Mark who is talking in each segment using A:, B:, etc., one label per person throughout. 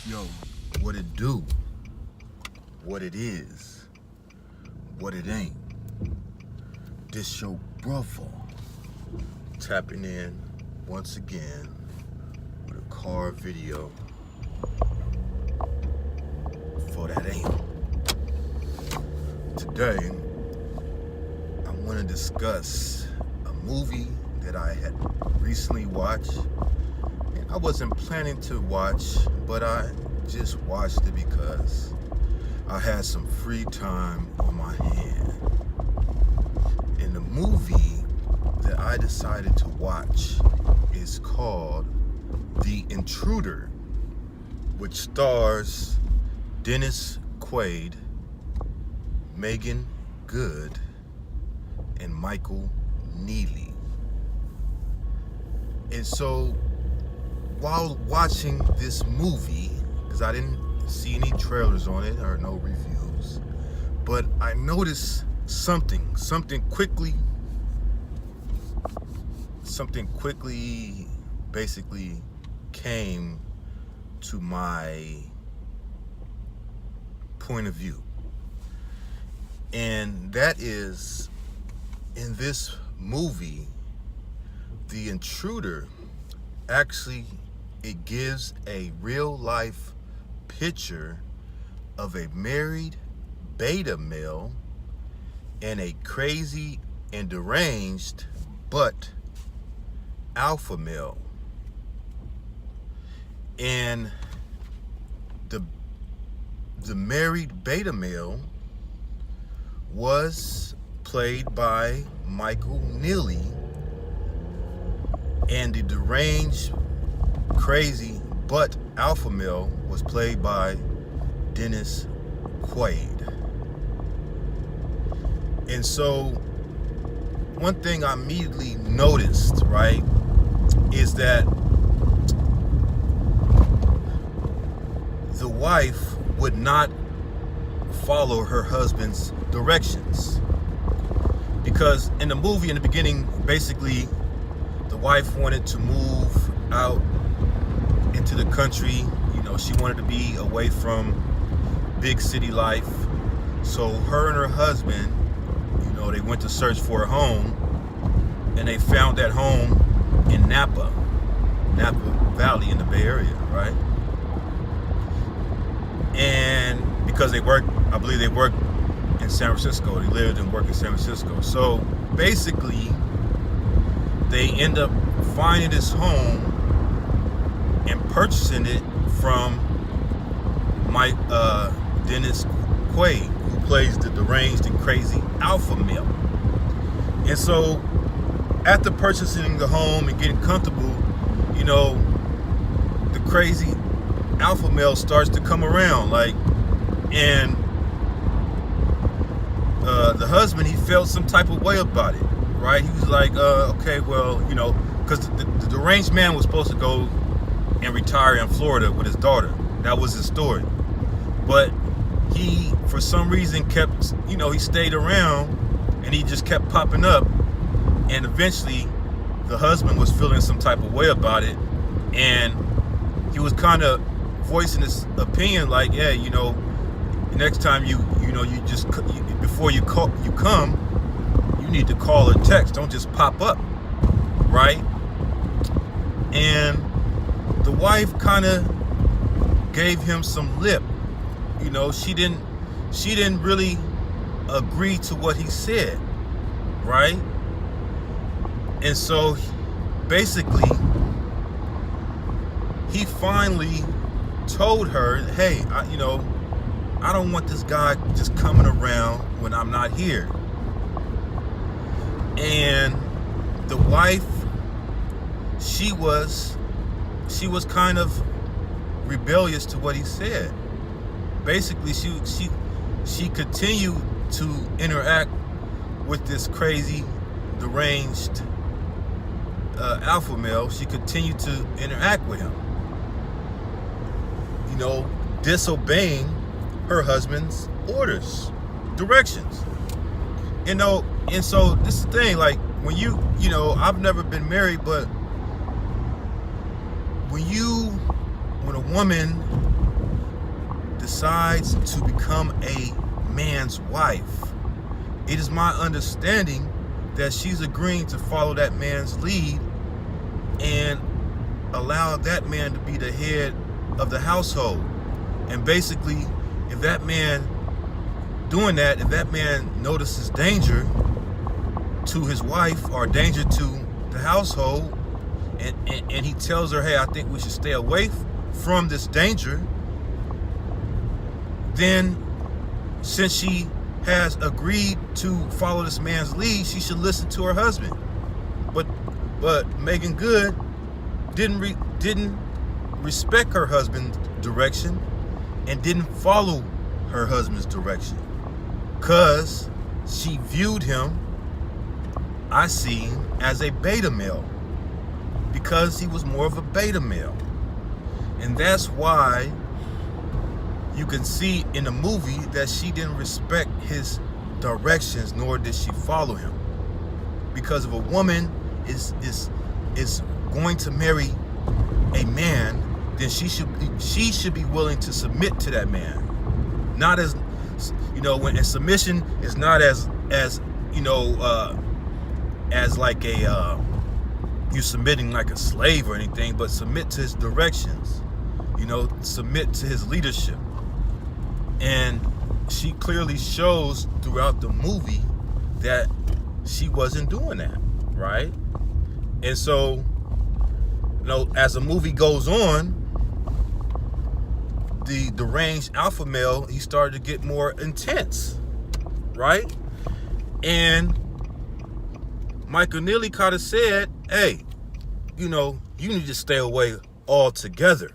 A: Yo, what it do, what it is, what it ain't. This your brother tapping in once again with a car video for that ain't. Today, I want to discuss a movie that I had recently watched. And I wasn't planning to watch, but I just watched it because I had some free time on my hand. And the movie that I decided to watch is called The Intruder, which stars Dennis Quaid, Megan Good, and Michael Neely. And so, while watching this movie, because I didn't see any trailers on it or no reviews, but I noticed something quickly basically came to my point of view. And that is, in this movie, The Intruder, actually, it gives a real life picture of a married beta male and a crazy and deranged but alpha male. And the married beta male was played by Michael Neely, and the deranged, crazy but alpha male was played by Dennis Quaid. And so, one thing I immediately noticed, right, is that the wife would not follow her husband's directions. Because in the movie, in the beginning, basically, the wife wanted to move out into the country. You know, she wanted to be away from big city life. So her and her husband, you know, they went to search for a home, and they found that home in Napa Valley in the Bay Area, right? And because I believe they worked in San Francisco. They lived and worked in San Francisco. So basically, they end up finding this home and purchasing it from Dennis Quaid, who plays the deranged and crazy alpha male. And so, after purchasing the home and getting comfortable, you know, the crazy alpha male starts to come around, and the husband, he felt some type of way about it, right? He was like, okay, well, you know, because the deranged man was supposed to go and retire in Florida with his daughter. That was his story. But he, for some reason, kept, you know, he stayed around, and he just kept popping up. And eventually, the husband was feeling some type of way about it, and he was kind of voicing his opinion, like, yeah, you know, next time before you come, you need to call or text. Don't just pop up, right? And the wife kind of gave him some lip. You know, she didn't really agree to what he said, right? And so basically, he finally told her, hey, I don't want this guy just coming around when I'm not here. And the wife, she was kind of rebellious to what he said. Basically, she continued to interact with this crazy, deranged alpha male. She continued to interact with him, you know, disobeying her husband's orders, directions. You know, and so this is the thing, like, when you know, I've never been married, but when a woman decides to become a man's wife, it is my understanding that she's agreeing to follow that man's lead and allow that man to be the head of the household. And basically, if that man doing that, if that man notices danger to his wife or danger to the household, and he tells her, hey, I think we should stay away from this danger, then since she has agreed to follow this man's lead, she should listen to her husband. But Megan Good didn't respect her husband's direction and didn't follow her husband's direction, because she viewed him, I see, as a beta male, because he was more of a beta male. And that's why you can see in the movie that she didn't respect his directions, nor did she follow him. Because if a woman is going to marry a man, then she should be willing to submit to that man. Not as, when submission is not as like you submitting like a slave or anything, but submit to his directions, submit to his leadership. And she clearly shows throughout the movie that she wasn't doing that, right? And so, as the movie goes on, the deranged alpha male, he started to get more intense, right? And Michael Neely kind of said, hey, you need to stay away altogether.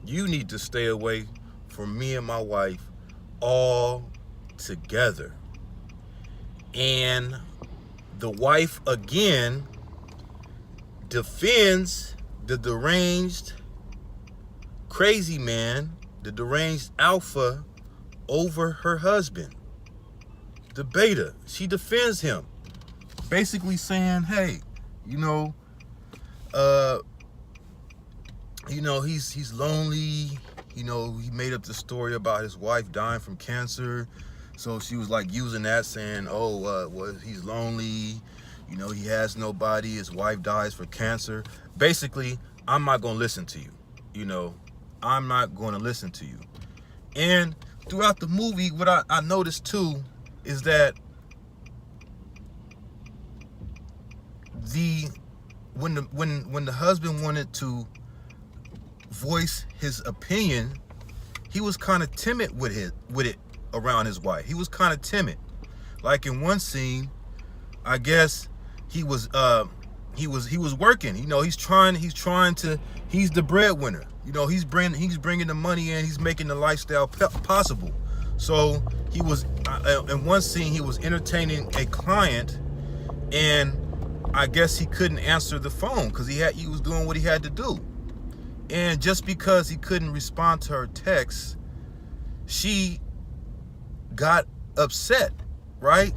A: You need to stay away from me and my wife all together. And the wife again defends the deranged crazy man, the deranged alpha, over her husband, the beta. She defends him, basically saying, hey, he's lonely. He made up the story about his wife dying from cancer. So she was like using that, saying, he's lonely. He has nobody. His wife dies for cancer. Basically, I'm not going to listen to you. I'm not going to listen to you. And throughout the movie, what I noticed too is that when the husband wanted to voice his opinion, he was kind of timid with it around his wife. He was kind of timid. Like in one scene, I guess he was working. He's the breadwinner. He's bringing the money in. He's making the lifestyle possible. So he was in one scene, he was entertaining a client, and I guess he couldn't answer the phone because he was doing what he had to do. And just because he couldn't respond to her texts, she got upset, right?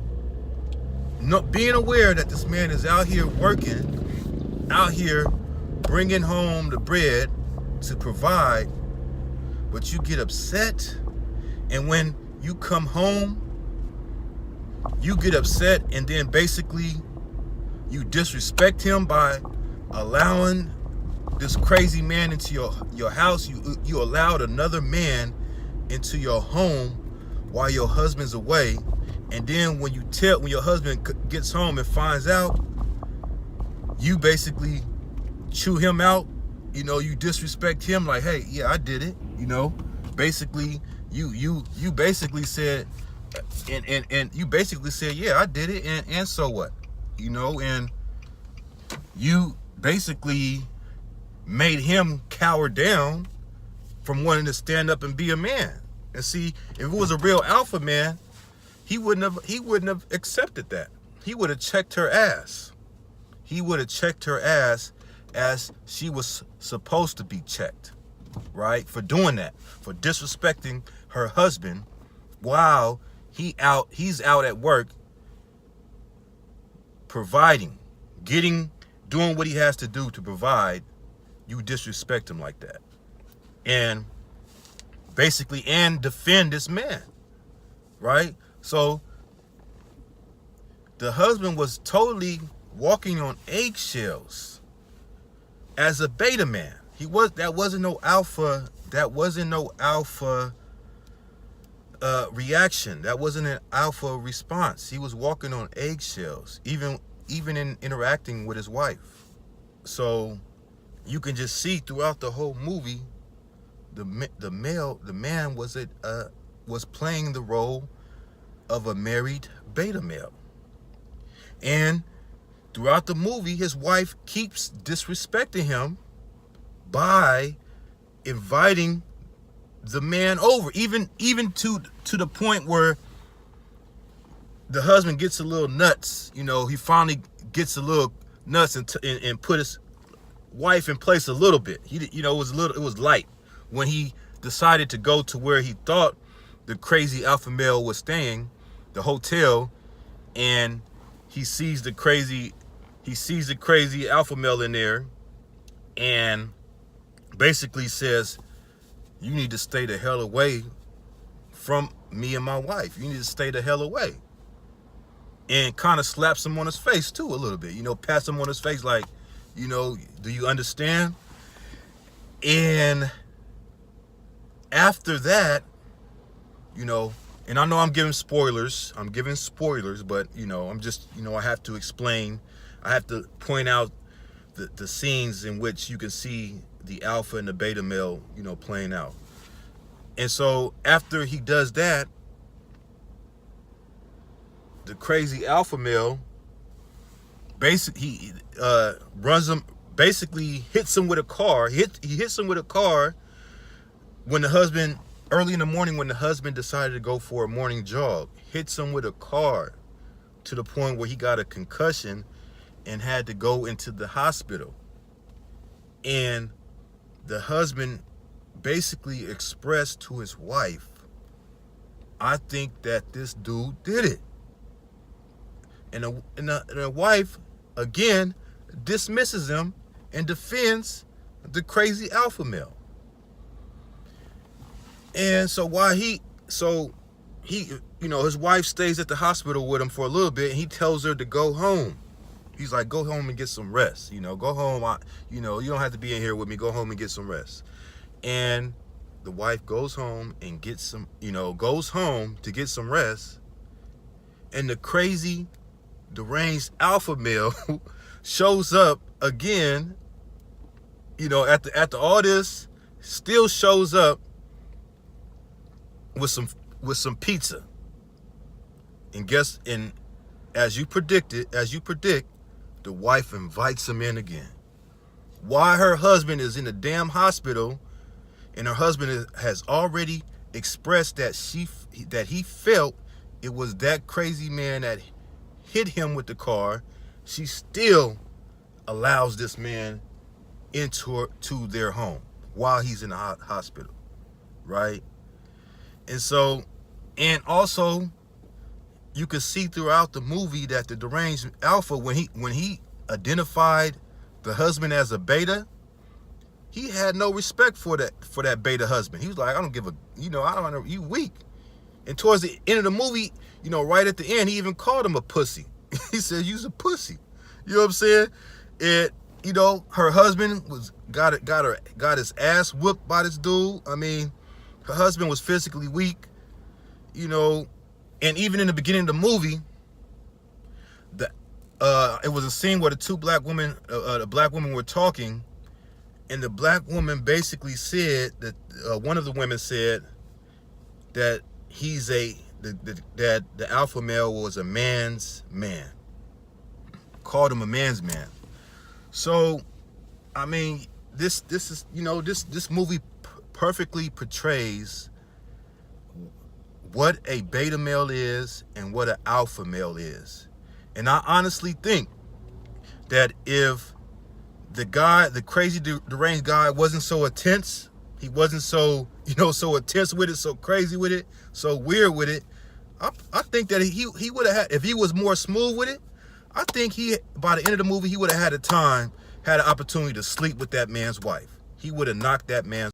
A: Not being aware that this man is out here working, out here bringing home the bread to provide, but you get upset, and when you come home, you get upset, and then basically you disrespect him by allowing this crazy man into your house. You allowed another man into your home while your husband's away, and then when your husband gets home and finds out, you basically chew him out. You disrespect him, like, hey, yeah, I did it. Basically you basically said, and you basically said, yeah, I did it, and so what? And you basically made him cower down from wanting to stand up and be a man. And see, if it was a real alpha man, he wouldn't have accepted that. He would have checked her ass. He would have checked her ass as she was supposed to be checked, right? For doing that, for disrespecting her husband while he's out at work providing, doing what he has to do to provide. You disrespect him like that. And basically, and defend this man, right? So the husband was totally walking on eggshells as a beta man. That wasn't no alpha reaction. That wasn't an alpha response. He was walking on eggshells, even in interacting with his wife. So you can just see throughout the whole movie, the man was playing the role of a married beta male. And throughout the movie, his wife keeps disrespecting him by inviting the man over, even to the point where the husband gets a little nuts. He finally gets a little nuts and put his wife in place a little bit. It was light when he decided to go to where he thought the crazy alpha male was staying, the hotel, and he sees the crazy alpha male in there, and basically says, "You need to stay the hell away from me and my wife. You need to stay the hell away." And kind of slaps him on his face too a little bit. Pats him on his face like, do you understand? And after that, and I know I'm giving spoilers, but I'm just, I have to explain, I have to point out the scenes in which you can see the alpha and the beta male, playing out. And so after he does that, the crazy alpha male basically hits him with a car. He hits him with a car when the husband, early in the morning, when the husband decided to go for a morning jog, hits him with a car to the point where he got a concussion and had to go into the hospital. And the husband basically expressed to his wife, "I think that this dude did it." And the wife, again, dismisses him and defends the crazy alpha male. And so his wife stays at the hospital with him for a little bit, and he tells her to go home. He's like, "Go home and get some rest. Go home. You don't have to be in here with me. Go home and get some rest." And the wife goes home and goes home to get some rest. And the crazy, deranged alpha male shows up again, after all this, still shows up with some pizza. And as you predict, the wife invites him in again. Why her husband is in the damn hospital, and her husband has already expressed that he felt it was that crazy man that hit him with the car, she still allows this man into their home while he's in the hospital, right? And also, you could see throughout the movie that the deranged alpha, when he identified the husband as a beta, he had no respect for that beta husband. He was like, "I don't give a, I don't know, you weak." And towards the end of the movie, right at the end, he even called him a pussy. He said, "You's a pussy." You know what I'm saying? And her husband got his ass whooped by this dude. I mean, her husband was physically weak, and even in the beginning of the movie, it was a scene where the black women were talking, and the black woman basically said that one of the women said that that the alpha male was a man's man, called him a man's man. So, I mean, this is this movie perfectly portrays what a beta male is and what an alpha male is. And I honestly think that if the crazy deranged guy wasn't so intense, he wasn't so intense with it, so crazy with it, so weird with it, I think that he would have had, if he was more smooth with it, I think by the end of the movie, he would have had an opportunity to sleep with that man's wife. He would have knocked that man's